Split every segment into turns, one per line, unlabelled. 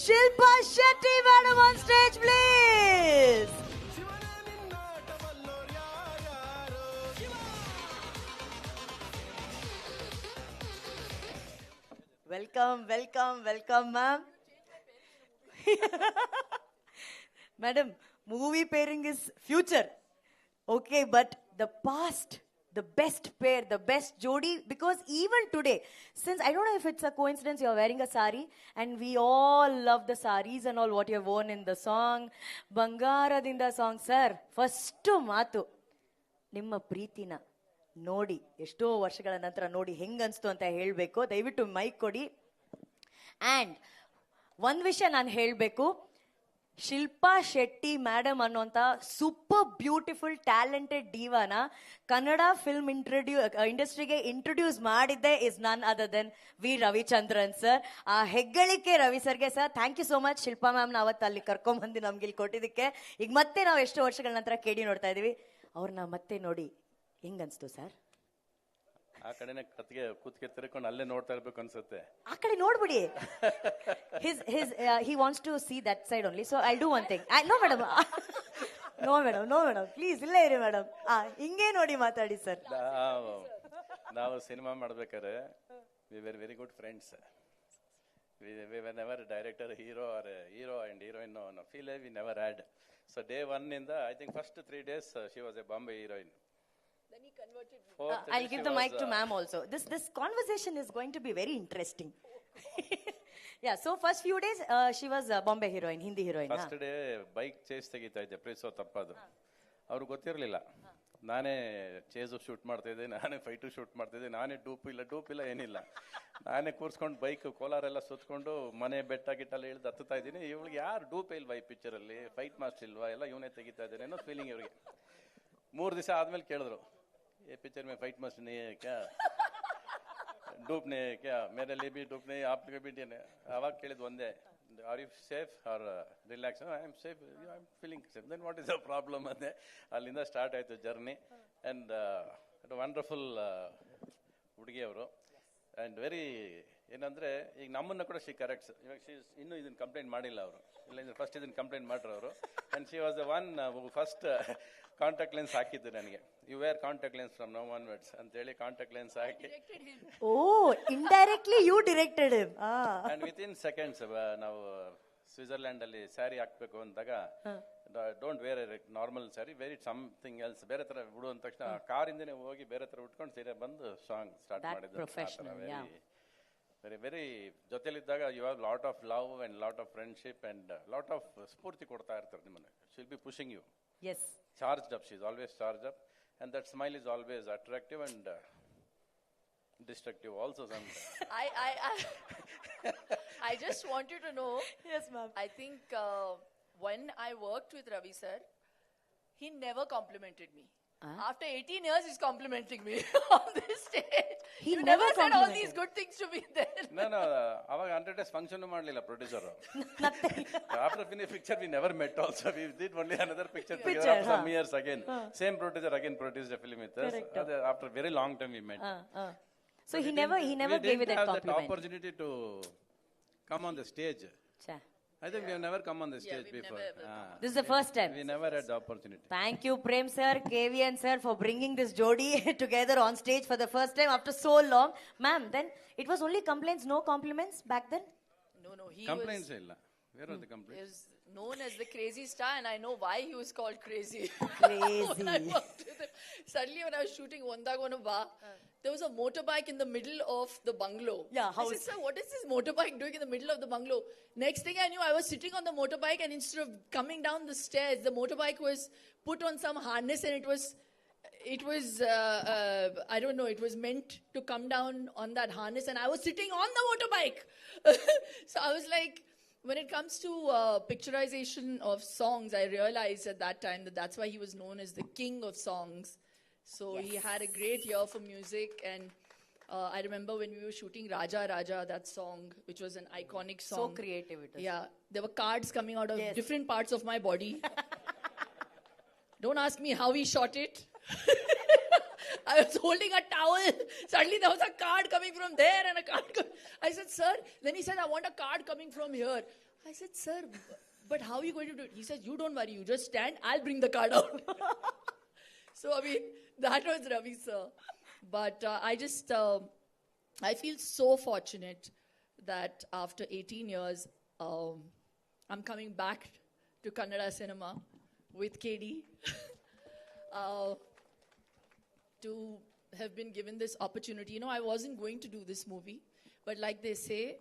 Shilpa Shetty, madam, on stage, please. Welcome, ma'am. Madam, movie pairing is future. Okay, but the past, the best pair, the best jodi, because even today, since I don't know if it's a coincidence you're wearing a sari, and we all love the saris and all what you've worn in the song. Bangaradinda song, sir. First ಮಾತು ನಿಮ್ಮ ಪ್ರೀತಿನ ನೋಡಿ ಎಷ್ಟೋ ವರ್ಷಗಳ ನಂತರ ನೋಡಿ ಹೆಂಗನ್ಸ್ತು ಅಂತ ಹೇಳಬೇಕು. ದಯವಿಟ್ಟು ಮೈಕ್ ಕೊಡಿ. ಆ್ಯಂಡ್ ಒಂದು ವಿಷಯ ನಾನು ಹೇಳಬೇಕು, ಶಿಲ್ಪಾ ಶೆಟ್ಟಿ ಮೇಡಮ್ ಅನ್ನೋಂಥ ಸೂಪರ್ ಬ್ಯೂಟಿಫುಲ್ ಟ್ಯಾಲೆಂಟೆಡ್ ಡಿವಾನ ಕನ್ನಡ ಫಿಲ್ಮ್ ಇಂಡಸ್ಟ್ರಿಗೆ ಇಂಟ್ರೊಡ್ಯೂಸ್ ಮಾಡಿದ್ದೆ is none other than V Ravichandran sir. ಆ ಹೆಗ್ಗಳಿಕೆ ರವಿ ಸರ್ಗೆ sir. Thank you so much Shilpa ಮ್ಯಾಮ್ನ ಅವತ್ತು ಅಲ್ಲಿ ಕರ್ಕೊಂಬಂದು ನಮ್ಗೆ ಇಲ್ಲಿ ಕೊಟ್ಟಿದ್ದಕ್ಕೆ. ಈಗ ಮತ್ತೆ ನಾವು ಎಷ್ಟೋ ವರ್ಷಗಳ ನಂತರ ಕೇಳಿ ನೋಡ್ತಾ ಇದೀವಿ. ಅವ್ರನ್ನ ಮತ್ತೆ ನೋಡಿ ಹೆಂಗನ್ಸ್ತು ಸರ್?
ಆ ಕಡೆನೆ ಕತ್ಗೆ ಕೂತ್ಕೆ ತಿರ್ಕೊಂಡು ಅಲ್ಲೇ ನೋಡ್ತಾ ಇರ್ಬೇಕು ಅನ್ಸುತ್ತೆ.
ಆ ಕಡೆ ನೋಡ್ಬಿಡಿ. he wants to see that side only, so I'll do one thing. No madam. no madam please ಇಲ್ಲೇ ಇರಿ ಮೇಡಮ್. ಹಿಂಗೆ ನೋಡಿ ಮಾತಾಡಿ ಸರ್.
ನಾವು ಸಿನಿಮಾ ಮಾಡ್ಬೇಕಾದ್ರೆ we were very good friends. we were never director, hero and heroine. No feel we never had. So day one in the, I think first 3 days she was a Bombay heroine.
Then he converted me.
I'll give the mic to ma'am also. This conversation is going to be very interesting. Yeah, so first few days she was Bombay heroine, Hindi heroine.
First day bike chase ತೆಗಿತಾ ಇದ್ದೆ, ಪ್ರೀಸೋ ತಪ್ಪದು. ಅವ್ರಿಗೆ ಗೊತ್ತಿರಲಿಲ್ಲ. ನಾನೇ chase shoot ಮಾಡ್ತಾ ಇದ್ದೆ, ನಾನೇ fight shoot ಮಾಡ್ತಾ ಇದ್ದೆ, ನಾನೇ ಡೂಪ್ ಇಲ್ಲ ಏನಿಲ್ಲ. ನಾನೇ ಕೂರ್ಸ್ಕೊಂಡು ಬೈಕ್ ಕೋಲಾರೆಲ್ಲ ಸುತ್ಕೊಂಡು ಮನೆ ಬೆಟ್ಟ ಗಿಟ್ಟೆಲ್ಲ ಇಳಿದು ಹತ್ತುತ್ತಾ ಇದ್ದೀನಿ. ಇವಳಿಗೆ ಯಾರು ಡೂಪ್ ಇಲ್ವಾ ಈ ಪಿಕ್ಚರಲ್ಲಿ, ಫೈಟ್ ಮಾಸ್ಟರ್ ಇಲ್ವಾ, ಎಲ್ಲ ಇವನೇ ತೆಗಿತಾ ಇದ್ದಾನೆ ಅನ್ನೋ ಫೀಲಿಂಗ್ ಇವ್ರಿಗೆ. 3 ದಿವಸ ಆದ್ಮೇಲೆ ಕೇಳಿದ್ರು, ये पिक्चर में फाइट मास्टर नहीं है क्या, डूप नहीं है क्या, मेरे लिए भी डूप नहीं, आप भी नहीं है. ಅವಾಗ ಕೇಳಿದ್ ಒಂದೇ, are you safe are relax? I am safe, I am feeling safe. Then what is the problem ಅಂದೆ. ಅಲ್ಲಿಂದ ಸ್ಟಾರ್ಟ್ ಆಯ್ತು ಜರ್ನಿ. ಆ್ಯಂಡ್ ವಂಡರ್ಫುಲ್ ಹುಡುಗಿ ಅವರು. ಆ್ಯಂಡ್ ವೆರಿ ಏನಂದ್ರೆ, ಈಗ ನಮ್ಮನ್ನ ಕೂಡ ಶಿ ಕರೆಕ್ಟ್ಸ್. ಇವಾಗ ಇನ್ನೂ ಇದನ್ನ ಕಂಪ್ಲೇಂಟ್ ಮಾಡಿಲ್ಲ ಅವರು, ಇಲ್ಲ ಫಸ್ಟ್ ಇದನ್ನ ಕಂಪ್ಲೇಂಟ್ ಮಾಡ್ರು ಅವರು. And she was the one first contact lens ಹಾಕಿದ್ದು ನನಗೆ. You wear contact lens from now onwards ಅಂತೇಳಿ ಕಾಂಟ್ಯಾಕ್ಟ್ ಲೆನ್ಸ್ ಹಾಕಿ,
oh indirectly you directed him.
And within seconds ನಾವು ಸ್ವಿಟ್ಜರ್ಲ್ಯಾಂಡ್ ಅಲ್ಲಿ ಸ್ಯಾರಿ ಹಾಕ್ಬೇಕು ಅಂದಾಗ, don't wear normal sari, wear it something else, ಬೇರೆ ತರ ಬಿಡು ಅಂದ ತಕ್ಷಣ ಕಾರಿಂದನೇ ಹೋಗಿ ಬೇರೆ ತರ ಉಟ್ಕೊಂಡು ಸೀರೆ ಬಂದು ಸಾಂಗ್ ಸ್ಟಾರ್ಟ್ ಮಾಡಿದ್ರು. ವೆರಿ ವೆರಿ ಜೊತೆಲಿದ್ದಾಗ you have lot of love and lot of friendship and lot of ಸ್ಫೂರ್ತಿ ಕೊಡ್ತಾ ಇರ್ತಾರೆ ನಿಮ್ಮನ್ನ. She'll be pushing you.
Yes.
Charged up. She's always charged up, and that smile is always attractive and destructive also sometimes.
I just wanted to know.
Yes, ma'am.
I think when I worked with Ravi sir, he never complimented me. After 18 years, he's complimenting me on this stage.
He
you
never
said all these good things to me then.
No. ಅವಾಗ 100 days function ಮಾಡಲಿಲ್ಲ producer. After finish picture we never met also. We did only another picture together after some years again. Same producer again produced a film with us. After very long time we met.
So he never gave you that compliment.
That opportunity to come on the stage.
Cha.
I think we have never come on the stage before.
This is the first time.
We never had the opportunity.
Thank you, Prem sir, KVN sir, for bringing this jodi together on stage for the first time after so long. Ma'am, then it was only complaints, no compliments back then?
No. He
Complaints illa. Where are the complaints?
was known as the crazy star, and I know why he was called crazy.
Crazy.
When I worked with him, suddenly when I was shooting Ondagonova, there was a motorbike in the middle of the bungalow.
Yeah,
I said, sir, what is this motorbike doing in the middle of the bungalow? Next thing I knew, I was sitting on the motorbike, and instead of coming down the stairs, the motorbike was put on some harness, and it was I don't know, it was meant to come down on that harness, and I was sitting on the motorbike. So I was like, when it comes to picturization of songs, I realized at that time that that's why he was known as the king of songs. So he had a great ear for music, and I remember when we were shooting Raja Raja, that song, which was an iconic song.
So creative it is.
Yeah, there were cards coming out of different parts of my body. Don't ask me how he shot it. I was holding a towel. Suddenly there was a card coming from there and a card I said, sir. Then he said, I want a card coming from here. I said, sir, but how are you going to do it? He says, you don't worry, you just stand, I'll bring the car down. So, I mean, that was Ravi, sir. But I feel so fortunate that after 18 years, I'm coming back to Kannada cinema with KD to have been given this opportunity. You know, I wasn't going to do this movie, but like they say,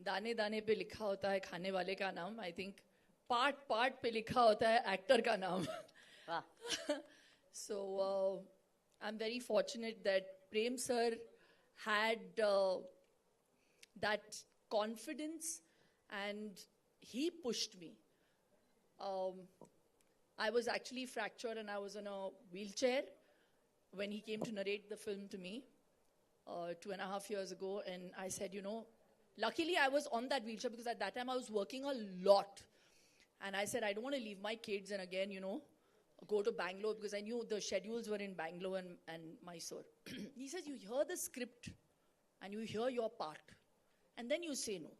दाने दाने पे लिखा होता है खाने वाले का नाम. I think part पे लिखा होता है actor का नाम.
Wow.
So I'm very fortunate that Prem sir had that confidence and he pushed me. I was actually fractured and I was in a wheelchair when he came to narrate the film to me 2.5 years ago. And I said, you know, luckily I was on that wheelchair because at that time I was working a lot. And I said, I don't want to leave my kids and again, you know, go to Bangalore because I knew the schedules were in Bangalore and Mysore. He says, you hear the script and you hear your part and then you say no.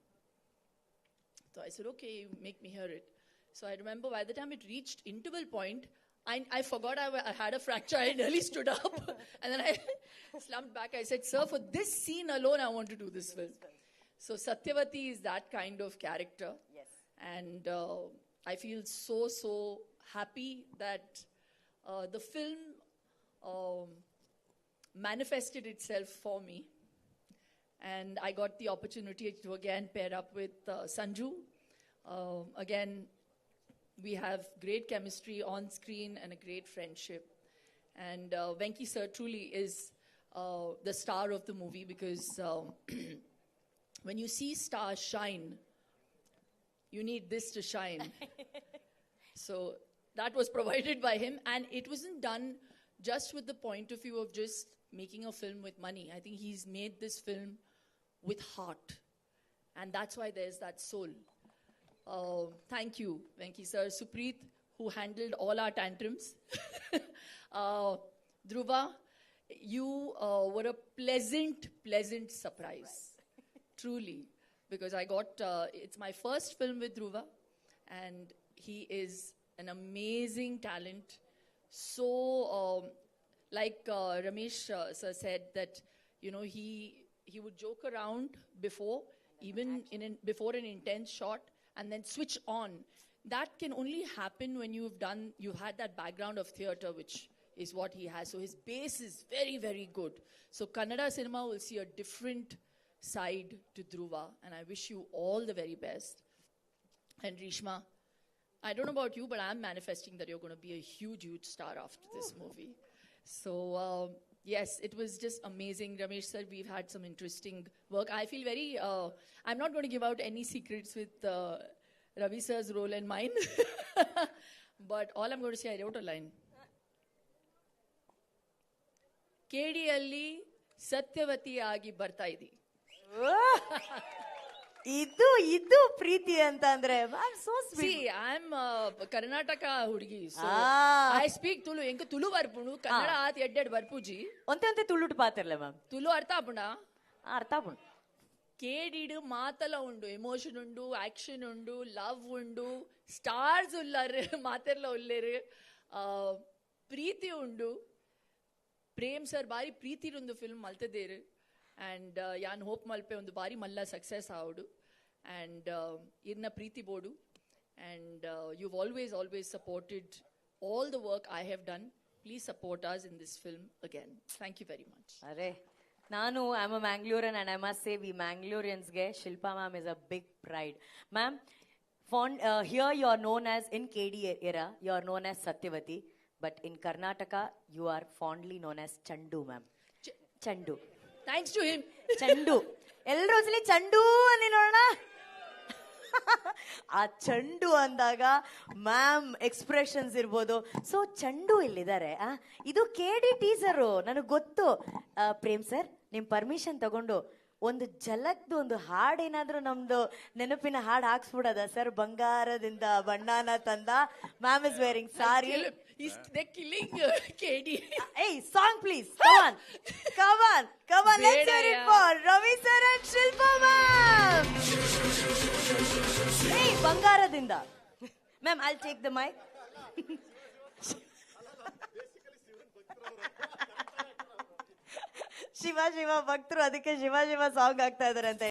So I said, okay, you make me hear it. So I remember by the time it reached interval point, I forgot I had a fracture. I nearly stood up and then I slumped back. I said, sir, for this scene alone, I want to do this film. So Satyavati is that kind of character.
Yes.
And I feel so happy that the film manifested itself for me. And I got the opportunity to again pair up with Sanju. Again, we have great chemistry on screen and a great friendship. And Venki sir truly is the star of the movie because when you see stars shine, you need this to shine. So that was provided by him. And it wasn't done just with the point of view of just making a film with money. I think he's made this film with heart. And that's why there's that soul. Thank you, Venki sir. Supreet, who handled all our tantrums. Dhruva, you were a pleasant surprise. Truly. Because I got, it's my first film with Dhruva. And he is an amazing talent. So, like Ramesh sir said that, you know, he would joke around before, even before an intense shot, and then switch on. That can only happen when you've had that background of theatre, which is what he has. So his base is very, very good. So Kannada cinema will see a different side to Dhruva, and I wish you all the very best. And Rishma, I don't know about you, but I'm manifesting that you're going to be a huge star after this movie. So, yes, it was just amazing. Ramesh sir, we've had some interesting work. I feel very, I'm not going to give out any secrets with Ravi sir's role and mine. But all I'm going to say, I wrote a line. KD-alli Satyavati agi barta idi.
ಇದು ಪ್ರೀತಿ ಅಂತ ಅಂದ್ರೆ so sweet.
See, I'm Karnataka hudgi. So I speak Tulu. Enku Tulu varpunu. Kannada aat edded varpuji.
ಒಂತೆ ತುಳುಟು ಪಾತಿರ್ಲೆ ma'am.
Tulu artha apuna.
ಅರ್ಥ ಆಪುಂಡು.
ಕೇಡಿಡು ಮಾತಲ ಉಂಡು, emotion ಉಂಡು, action ಉಂಡು, ಲವ್ ಉಂಡು, ಸ್ಟಾರ್ಸ್ ಉಲ್ಲಾರು ಮಾತೆರ್ಲ ಉಲ್ಲೇರು, ಪ್ರೀತಿ ಉಂಡು. ಪ್ರೇಮ್ ಸರ್ ಬಾರಿ ಪ್ರೀತಿರೊಂದು film ಮಲ್ತದೇರು. And Yan hope malpe ಒಂದು ಬಾರಿ ಮಲ್ಲ ಸಕ್ಸಸ್ ಆವಡು. And ಇರ್ನ ಪ್ರೀತಿ ಬೋಡು. And you've always supported all the work I have done. Please support us in this film again. Thank you very much.
ಅರೆ ನಾನು I'm a Mangalorean and I must say we Mangaloreansಗೆ Shilpa ma'am is a big pride. Ma'am, here you are known as, in KD era, you are known as Satyavati, but in Karnataka you are fondly known as Chandu ma'am. Chandu.
Thanks to him.
ಚಂಡು ಎಲ್ರು ಒಂದ್ಸಲಿ ಚಂಡು ಅನ್ನಿ ನೋಡೋಣ. ಆ ಚಂಡು ಅಂದಾಗ ma'am expressions ಇರ್ಬೋದು. ಸೊ ಚಂಡು ಇಲ್ಲಿದ್ದಾರೆ. ಇದು KD ಟೀಸರು ನನಗೆ ಗೊತ್ತು. ಪ್ರೇಮ್ ಸರ್ ನಿಮ್ ಪರ್ಮಿಷನ್ ತಗೊಂಡು ಒಂದು ಜಲಕ್ದು ಒಂದು ಹಾಡೇನಾದ್ರೂ ನಮ್ದು ನೆನಪಿನ ಹಾಡು ಹಾಕ್ಸ್ಬಿಡೋದ ಸರ್? ಬಂಗಾರದಿಂದ ಬಣ್ಣನ ತಂದ ma'am is varying sorry.
They're killing KD.
Hey, song please. Come on. Let's hear it for Ravi sir and Shilpa ma'am. Hey. ಬಂಗಾರದಿಂದ. Ma'am I take the mic. Shiva ಭಕ್ತರು, ಅದಕ್ಕೆ ಶಿವ ಸಾಂಗ್ ಆಗ್ತಾ ಇದಾರೆ ಅಂತ